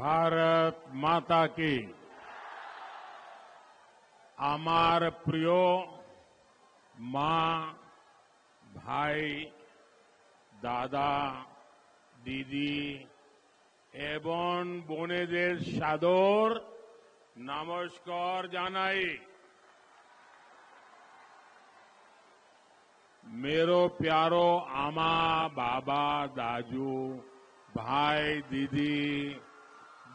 भारत माता की। আমার প্রিয় মা, ভাই, দাদা, দিদি এবং বোনেদের সাদর নমস্কার জানাই। मेरो प्यारो आमा, बाबा, दाजू, भाई, दीदी,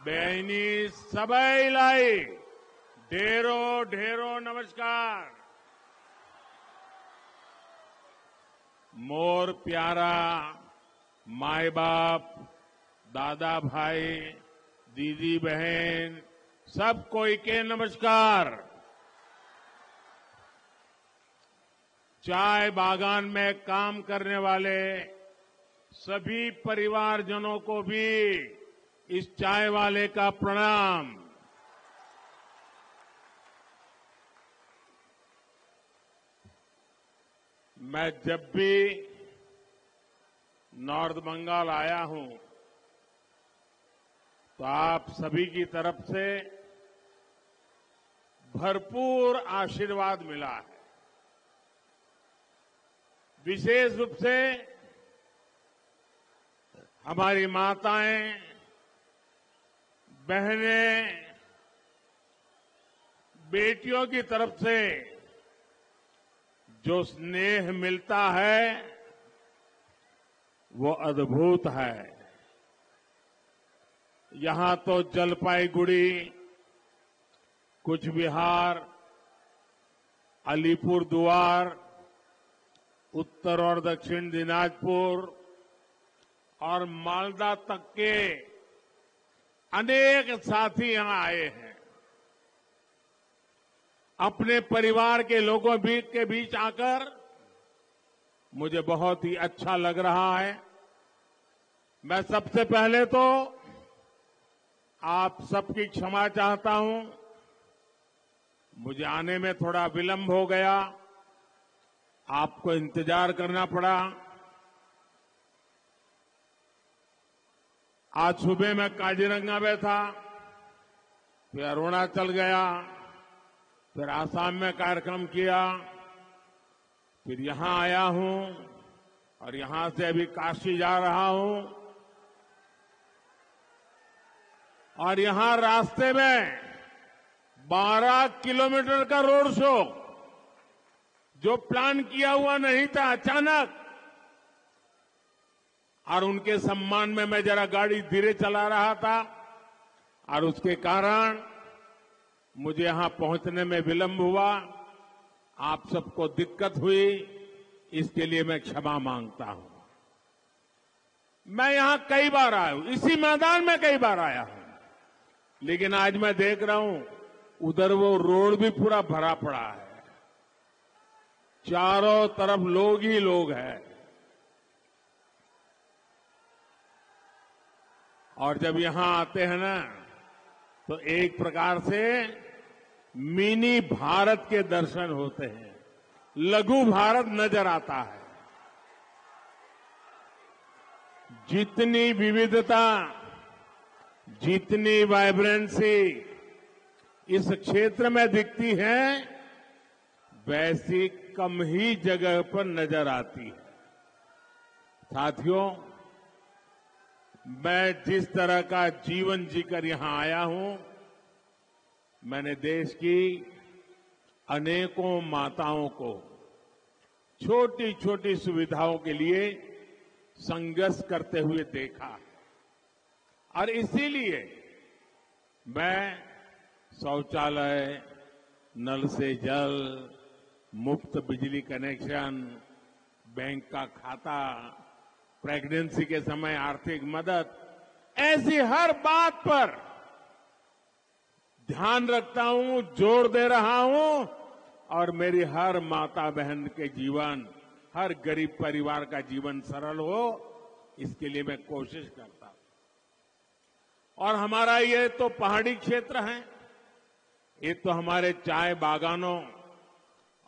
बहनी सबैलाई ढेरो ढेरो नमस्कार। मोर प्यारा माई बाप, दादा भाई, दीदी बहन सब कोई के नमस्कार। चाय बागान में काम करने वाले सभी परिवारजनों को भी इस चाय वाले का प्रणाम। मैं जब भी नॉर्थ बंगाल आया हूं तो आप सभी की तरफ से भरपूर आशीर्वाद मिला है। विशेष रूप से हमारी माताएं, बहनें, बेटियों की तरफ से जो स्नेह मिलता है वो अद्भुत है। यहां तो जलपाईगुड़ी, कूच बिहार, अलीपुरदुआर, उत्तर और दक्षिण दिनाजपुर और मालदा तक के अनेक साथी यहां आए हैं। अपने परिवार के लोगों के बीच आकर मुझे बहुत ही अच्छा लग रहा है। मैं सबसे पहले तो आप सबकी क्षमा चाहता हूं, मुझे आने में थोड़ा विलंब हो गया, आपको इंतजार करना पड़ा। आज सुबह मैं काजीरंगा में था, फिर अरुणाचल गया, फिर आसाम में कार्यक्रम किया, फिर यहां आया हूं और यहां से अभी काशी जा रहा हूं। और यहां रास्ते में 12 किलोमीटर का रोड शो जो प्लान किया हुआ नहीं था, अचानक, और उनके सम्मान में मैं जरा गाड़ी धीरे चला रहा था और उसके कारण मुझे यहां पहुंचने में विलंब हुआ। आप सबको दिक्कत हुई, इसके लिए मैं क्षमा मांगता हूं। मैं यहां कई बार आया हूं, इसी मैदान में कई बार आया हूं, लेकिन आज मैं देख रहा हूं उधर वो रोड भी पूरा भरा पड़ा है, चारों तरफ लोग ही लोग हैं। और जब यहां आते हैं ना तो एक प्रकार से मिनी भारत के दर्शन होते हैं, लघु भारत नजर आता है। जितनी विविधता, जितनी वाइब्रेंसी इस क्षेत्र में दिखती है, वैसी कम ही जगह पर नजर आती है। साथियों, मैं जिस तरह का जीवन जीकर यहां आया हूं, मैंने देश की अनेकों माताओं को छोटी छोटी सुविधाओं के लिए संघर्ष करते हुए देखा, और इसीलिए मैं शौचालय, नल से जल, मुफ्त बिजली कनेक्शन, बैंक का खाता, प्रेगनेंसी के समय आर्थिक मदद, ऐसी हर बात पर ध्यान रखता हूं, जोर दे रहा हूं, और मेरी हर माता बहन के जीवन, हर गरीब परिवार का जीवन सरल हो, इसके लिए मैं कोशिश करता हूं। और हमारा ये तो पहाड़ी क्षेत्र है, ये तो हमारे चाय बागानों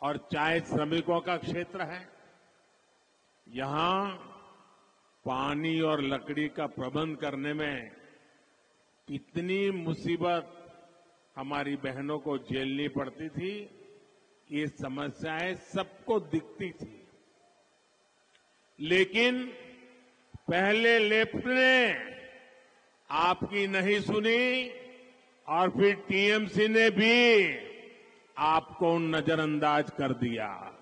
और चाय श्रमिकों का क्षेत्र है। यहां पानी और लकड़ी का प्रबंध करने में कितनी मुसीबत हमारी बहनों को झेलनी पड़ती थी, ये समस्याएं सबको दिखती थी। लेकिन पहले लेफ्ट ने आपकी नहीं सुनी और फिर टीएमसी ने भी आपको नजरअंदाज कर दिया।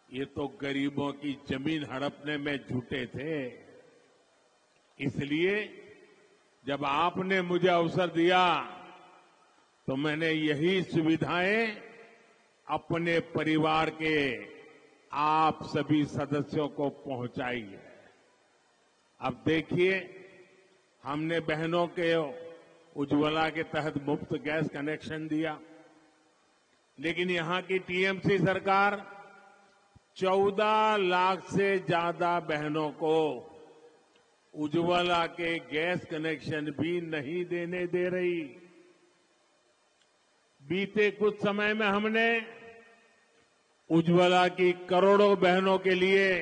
ये तो गरीबों की जमीन हड़पने में जुटे थे। इसलिए जब आपने मुझे अवसर दिया तो मैंने यही सुविधाएं अपने परिवार के आप सभी सदस्यों को पहुंचाई है। अब देखिए, हमने बहनों के उज्ज्वला के तहत मुफ्त गैस कनेक्शन दिया, लेकिन यहां की टीएमसी सरकार 14 लाख से ज्यादा बहनों को उज्ज्वला के गैस कनेक्शन भी नहीं देने दे रही। बीते कुछ समय में हमने उज्ज्वला की करोड़ों बहनों के लिए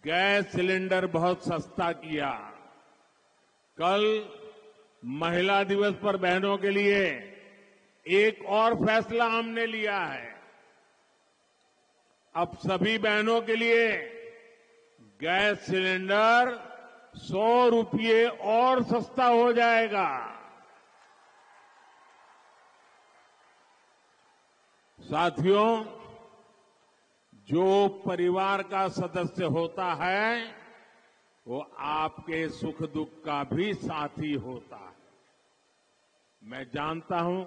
गैस सिलेंडर बहुत सस्ता किया। कल महिला दिवस पर बहनों के लिए एक और फैसला हमने लिया है। अब सभी बहनों के लिए गैस सिलेंडर 100 रुपये और सस्ता हो जाएगा। साथियों, जो परिवार का सदस्य होता है वो आपके सुख दुख का भी साथी होता है। मैं जानता हूं,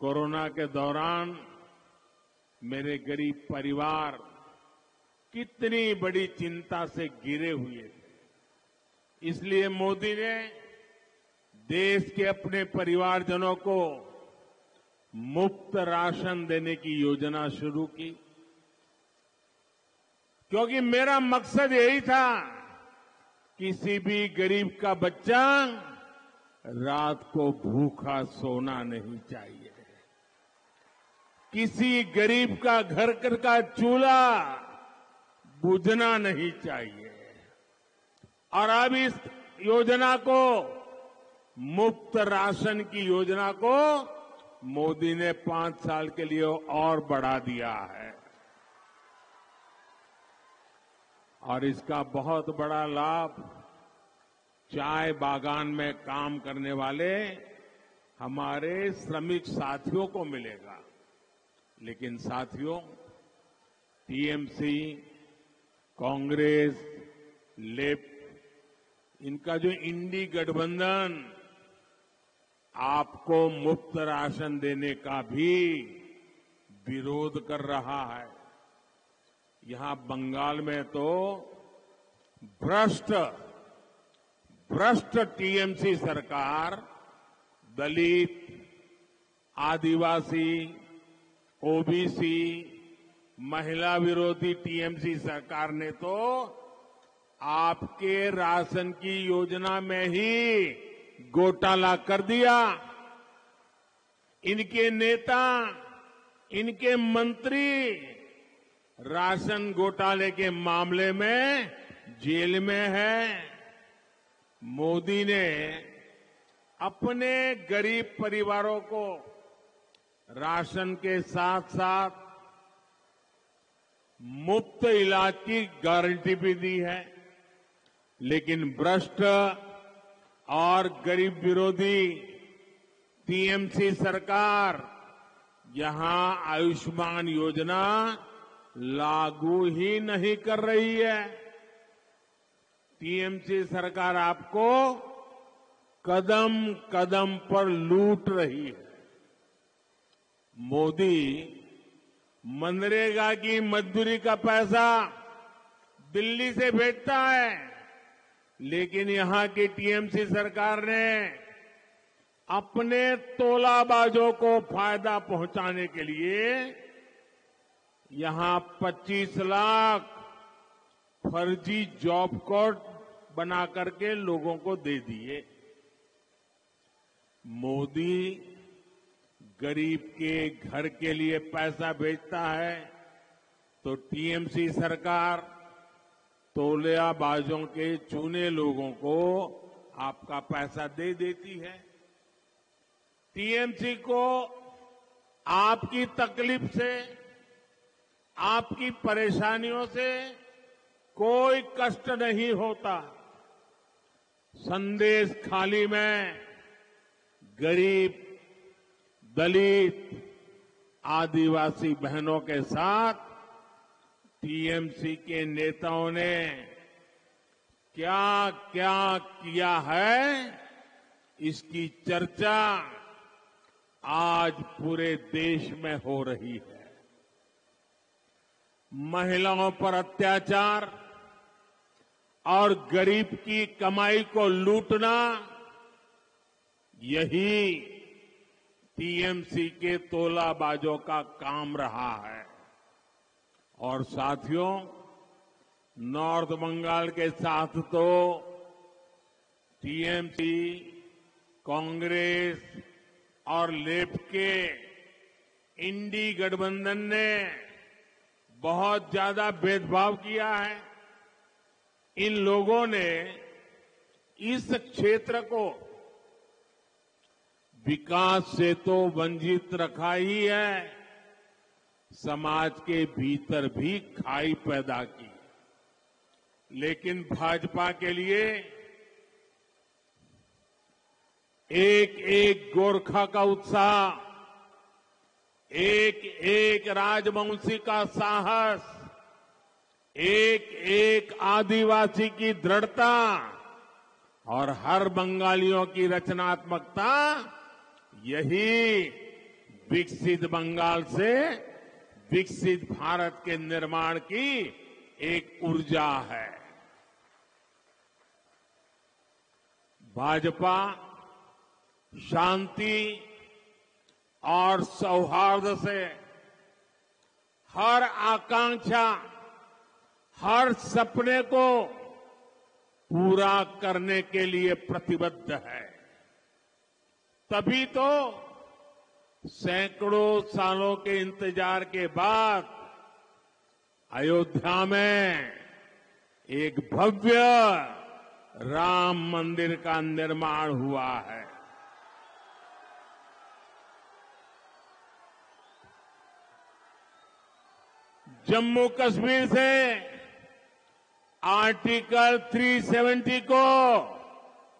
कोरोना के दौरान मेरे गरीब परिवार कितनी बड़ी चिंता से घिरे हुए थे। इसलिए मोदी ने देश के अपने परिवारजनों को मुफ्त राशन देने की योजना शुरू की, क्योंकि मेरा मकसद यही था, किसी भी गरीब का बच्चा रात को भूखा सोना नहीं चाहिए, किसी गरीब का घर का चूल्हा बुझना नहीं चाहिए। और अब इस योजना को, मुफ्त राशन की योजना को मोदी ने 5 साल के लिए और बढ़ा दिया है। और इसका बहुत बड़ा लाभ चाय बागान में काम करने वाले हमारे श्रमिक साथियों को मिलेगा। लेकिन साथियों, टीएमसी, कांग्रेस, लेफ्ट, इनका जो इंडी गठबंधन आपको मुफ्त राशन देने का भी विरोध कर रहा है। यहां बंगाल में तो भ्रष्ट टीएमसी सरकार दलित, आदिवासी, ओबीसी, महिला विरोधी टीएमसी सरकार ने तो आपके राशन की योजना में ही घोटाला कर दिया। इनके नेता, इनके मंत्री राशन घोटाले के मामले में जेल में है। मोदी ने अपने गरीब परिवारों को राशन के साथ साथ मुफ्त इलाज की गारंटी भी दी है। लेकिन भ्रष्ट और गरीब विरोधी टीएमसी सरकार यहां आयुष्मान योजना लागू ही नहीं कर रही है। टीएमसी सरकार आपको कदम कदम पर लूट रही है। मोदी मनरेगा की मजदूरी का पैसा दिल्ली से भेजता है, लेकिन यहां की टीएमसी सरकार ने अपने तोलाबाजों को फायदा पहुंचाने के लिए यहां 25 लाख फर्जी जॉब कार्ड बना करके लोगों को दे दिए। मोदी गरीब के घर के लिए पैसा भेजता है तो टीएमसी सरकार तोलियाबाजों के चुने लोगों को आपका पैसा दे देती है। टीएमसी को आपकी तकलीफ से, आपकी परेशानियों से कोई कष्ट नहीं होता। संदेश खाली में गरीब, दलित, आदिवासी बहनों के साथ टीएमसी के नेताओं ने क्या क्या किया है, इसकी चर्चा आज पूरे देश में हो रही है। महिलाओं पर अत्याचार और गरीब की कमाई को लूटना, यही टीएमसी के तोलाबाजों का काम रहा है। और साथियों, नॉर्थ बंगाल के साथ तो टीएमसी, कांग्रेस और लेफ्ट के इंडी गठबंधन ने बहुत ज्यादा भेदभाव किया है। इन लोगों ने इस क्षेत्र को विकास से तो वंचित रखा ही है, समाज के भीतर भी खाई पैदा की। लेकिन भाजपा के लिए एक एक गोरखा का उत्साह, एक एक राजवंशी का साहस, एक एक आदिवासी की दृढ़ता और हर बंगालियों की रचनात्मकता, यही विकसित बंगाल से विकसित भारत के निर्माण की एक ऊर्जा है। भाजपा शांति और सौहार्द से हर आकांक्षा, हर सपने को पूरा करने के लिए प्रतिबद्ध है। तभी तो सैकड़ों सालों के इंतजार के बाद अयोध्या में एक भव्य राम मंदिर का निर्माण हुआ है। जम्मू कश्मीर से आर्टिकल 370 को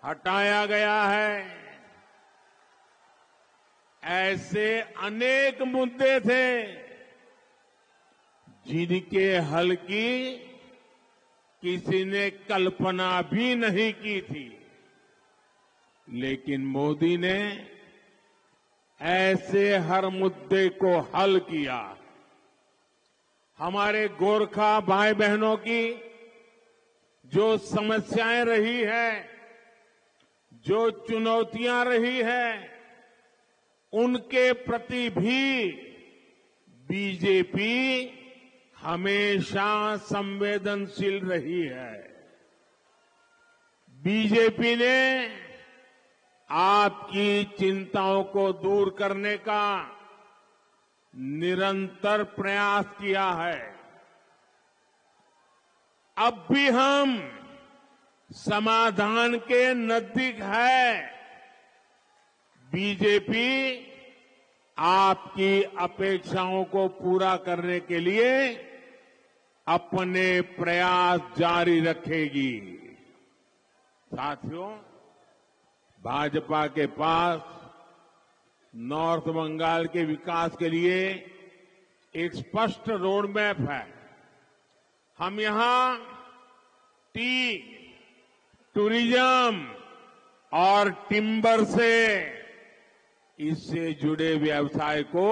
हटाया गया है। ऐसे अनेक मुद्दे थे जिनके हल की किसी ने कल्पना भी नहीं की थी, लेकिन मोदी ने ऐसे हर मुद्दे को हल किया। हमारे गोरखा भाई बहनों की जो समस्याएं रही है, जो चुनौतियां रही है, उनके प्रति भी बीजेपी हमेशा संवेदनशील रही है। बीजेपी ने आपकी चिंताओं को दूर करने का निरंतर प्रयास किया है। अब भी हम समाधान के नजदीक है। बीजेपी आपकी अपेक्षाओं को पूरा करने के लिए अपने प्रयास जारी रखेगी। साथियों, भाजपा के पास नॉर्थ बंगाल के विकास के लिए एक स्पष्ट रोड मैप है। हम यहां टी, टूरिज्म और टिम्बर से इससे जुड़े व्यवसाय को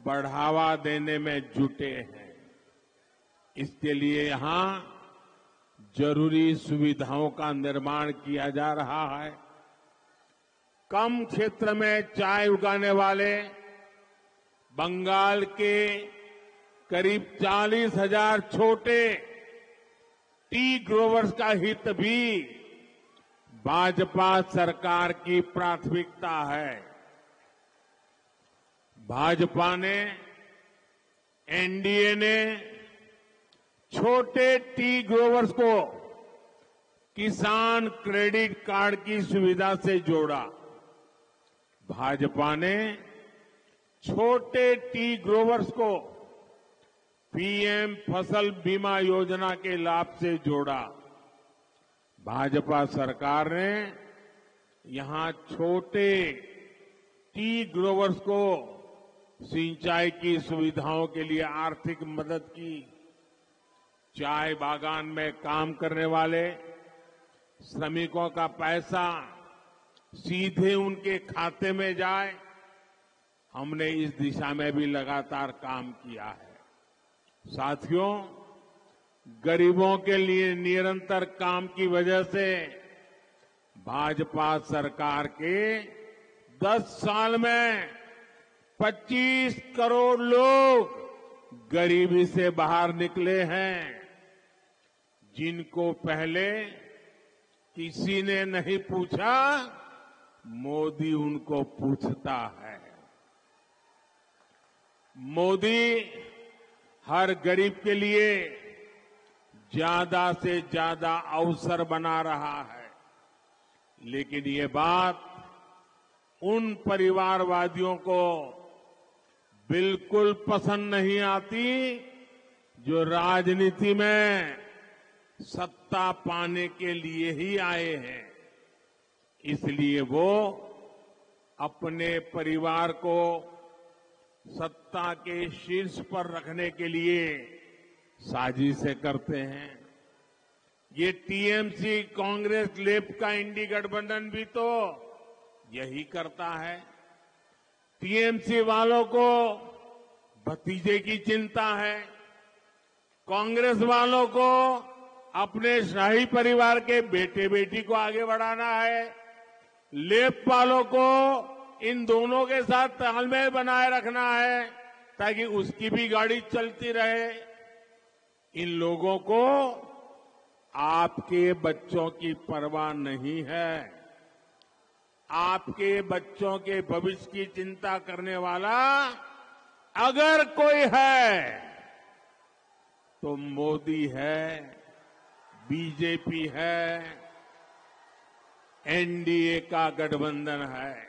बढ़ावा देने में जुटे हैं। इसके लिए यहां जरूरी सुविधाओं का निर्माण किया जा रहा है। कम क्षेत्र में चाय उगाने वाले बंगाल के करीब 40,000 छोटे टी ग्रोवर्स का हित भी भाजपा सरकार की प्राथमिकता है। भाजपा ने, एनडीए ने छोटे टी ग्रोवर्स को किसान क्रेडिट कार्ड की सुविधा से जोड़ा। भाजपा ने छोटे टी ग्रोवर्स को पीएम फसल बीमा योजना के लाभ से जोड़ा। भाजपा सरकार ने यहां छोटे टी ग्रोवर्स को सिंचाई की सुविधाओं के लिए आर्थिक मदद की। चाय बागान में काम करने वाले श्रमिकों का पैसा सीधे उनके खाते में जाए, हमने इस दिशा में भी लगातार काम किया है। साथियों, गरीबों के लिए निरंतर काम की वजह से भाजपा सरकार के 10 साल में 25 करोड़ लोग गरीबी से बाहर निकले हैं, जिनको पहले किसी ने नहीं पूछा, मोदी उनको पूछता है। मोदी हर गरीब के लिए ज्यादा से ज्यादा अवसर बना रहा है, लेकिन ये बात उन परिवारवादियों को बिल्कुल पसंद नहीं आती जो राजनीति में सत्ता पाने के लिए ही आए हैं। इसलिए वो अपने परिवार को सत्ता के शीर्ष पर रखने के लिए साजिशें करते हैं। ये टीएमसी कांग्रेस लेफ्ट का इंडी गठबंधन भी तो यही करता है। टीएमसी वालों को भतीजे की चिंता है, कांग्रेस वालों को अपने शाही परिवार के बेटे बेटी को आगे बढ़ाना है, लेफ्ट वालों को इन दोनों के साथ तालमेल बनाए रखना है ताकि उसकी भी गाड़ी चलती रहे। इन लोगों को आपके बच्चों की परवाह नहीं है। आपके बच्चों के भविष्य की चिंता करने वाला अगर कोई है तो मोदी है, बीजेपी है, एनडीए का गठबंधन है।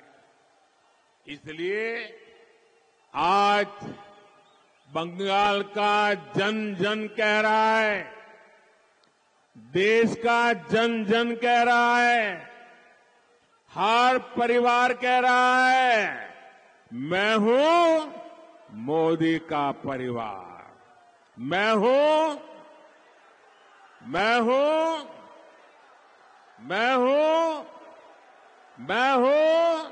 इसलिए आज बंगाल का जन जन कह रहा है, देश का जन जन कह रहा है, हर परिवार कह रहा है, मैं हूं मोदी का परिवार, मैं हूं, मैं हूं, मैं हूं, मैं हूं।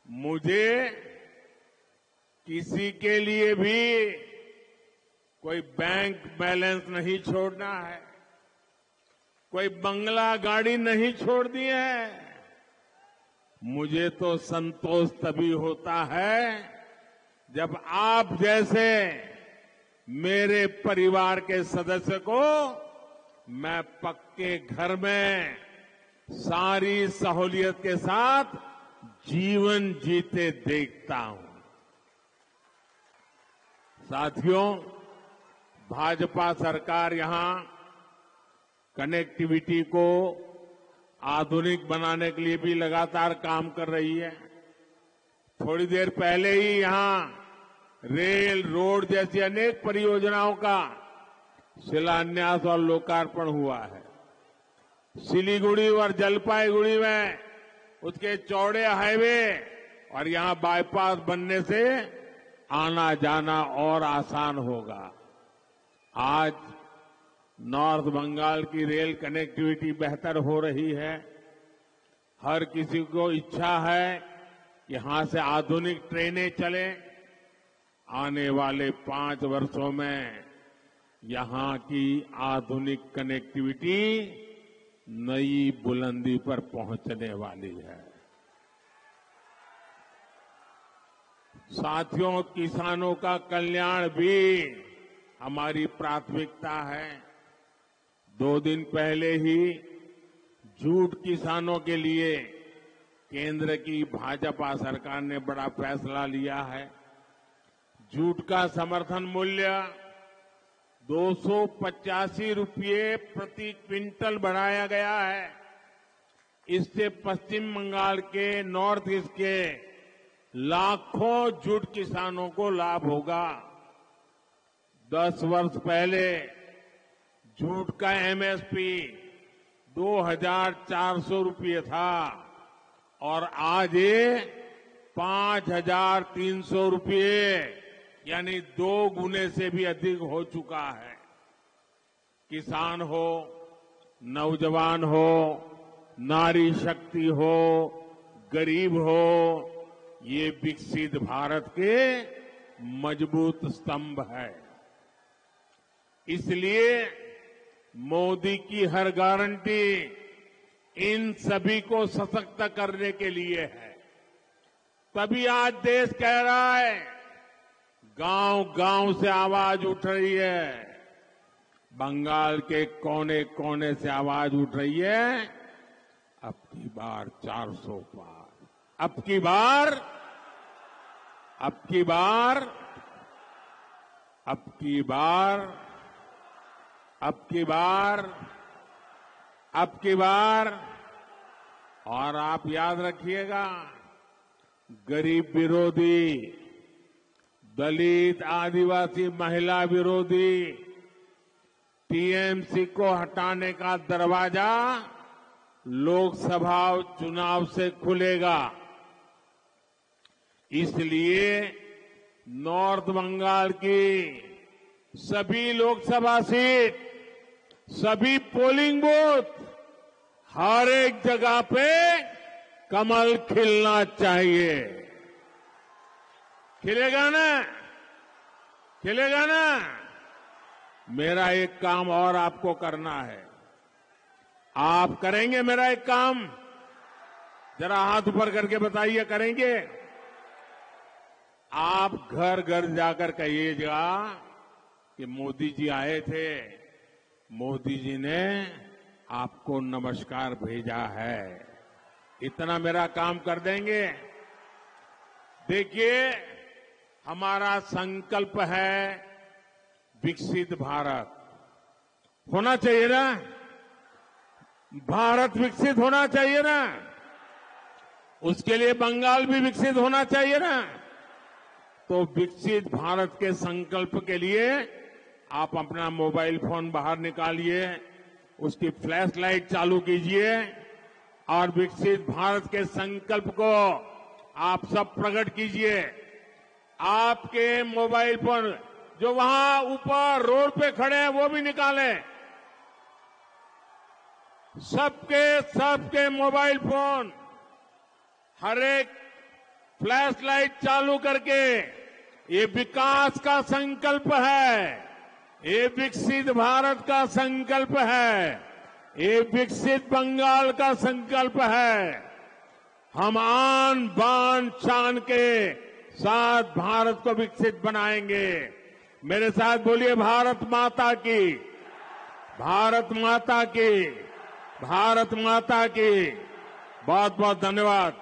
मुझे किसी के लिए भी कोई बैंक बैलेंस नहीं छोड़ना है, कोई बंगला गाड़ी नहीं छोड़नी है। मुझे तो संतोष तभी होता है जब आप जैसे मेरे परिवार के सदस्य को मैं पक्के घर में सारी सहूलियत के साथ जीवन जीते देखता हूं। साथियों, भाजपा सरकार यहां कनेक्टिविटी को आधुनिक बनाने के लिए भी लगातार काम कर रही है। थोड़ी देर पहले ही यहां रेल, रोड जैसी अनेक परियोजनाओं का शिलान्यास और लोकार्पण हुआ है। सिलीगुड़ी और जलपाईगुड़ी में उसके चौड़े हाईवे और यहां बाईपास बनने से आना जाना और आसान होगा। आज नॉर्थ बंगाल की रेल कनेक्टिविटी बेहतर हो रही है। हर किसी को इच्छा है कि यहां से आधुनिक ट्रेनें चलें। आने वाले 5 वर्षों में यहां की आधुनिक कनेक्टिविटी नई बुलंदी पर पहुंचने वाली है। साथियों, किसानों का कल्याण भी हमारी प्राथमिकता है। 2 दिन पहले ही जूट किसानों के लिए केंद्र की भाजपा सरकार ने बड़ा फैसला लिया है। जूट का समर्थन मूल्य ₹285 प्रति क्विंटल बढ़ाया गया है। इससे पश्चिम बंगाल के नॉर्थ ईस्ट के लाखों जूट किसानों को लाभ होगा। 10 वर्ष पहले जूट का एमएसपी ₹2,400 था और आज ये ₹5,300 यानी 2 गुने से भी अधिक हो चुका है। किसान हो, नौजवान हो, नारी शक्ति हो, गरीब हो, ये विकसित भारत के मजबूत स्तंभ है। इसलिए मोदी की हर गारंटी इन सभी को सशक्त करने के लिए है। तभी आज देश कह रहा है, गांव-गांव से आवाज उठ रही है, बंगाल के कोने कोने से आवाज उठ रही है, अब की बार 400 पार, अब की बार और आप याद रखिएगा, गरीब विरोधी, दलित, आदिवासी, महिला विरोधी टीएमसी को हटाने का दरवाजा लोकसभा चुनाव से खुलेगा। इसलिए नॉर्थ बंगाल की सभी लोकसभा सीट, सभी पोलिंग बूथ, हर एक जगह पे कमल खिलना चाहिए। खिलेगा ना? खिलेगा ना? मेरा एक काम और आपको करना है। आप करेंगे मेरा एक काम? जरा हाथ ऊपर करके बताइए, करेंगे? आप घर घर जाकर कहिएगा कि मोदी जी आए थे, मोदी जी ने आपको नमस्कार भेजा है। इतना मेरा काम कर देंगे। देखिए, हमारा संकल्प है विकसित भारत। होना चाहिए ना? भारत विकसित होना चाहिए ना? उसके लिए बंगाल भी विकसित होना चाहिए ना? तो विकसित भारत के संकल्प के लिए आप अपना मोबाइल फोन बाहर निकालिए, उसकी फ्लैश लाइट चालू कीजिए और विकसित भारत के संकल्प को आप सब प्रकट कीजिए। आपके मोबाइल फोन जो वहां ऊपर रोड पे खड़े हैं वो भी निकालें। सबके मोबाइल फोन हर एक फ्लैश लाइट चालू करके, ये विकास का संकल्प है, ये विकसित भारत का संकल्प है, ये विकसित बंगाल का संकल्प है। हम आन बान शान के साथ भारत को विकसित बनाएंगे। मेरे साथ बोलिए, भारत माता की, भारत माता की, भारत माता की। बहुत बहुत धन्यवाद।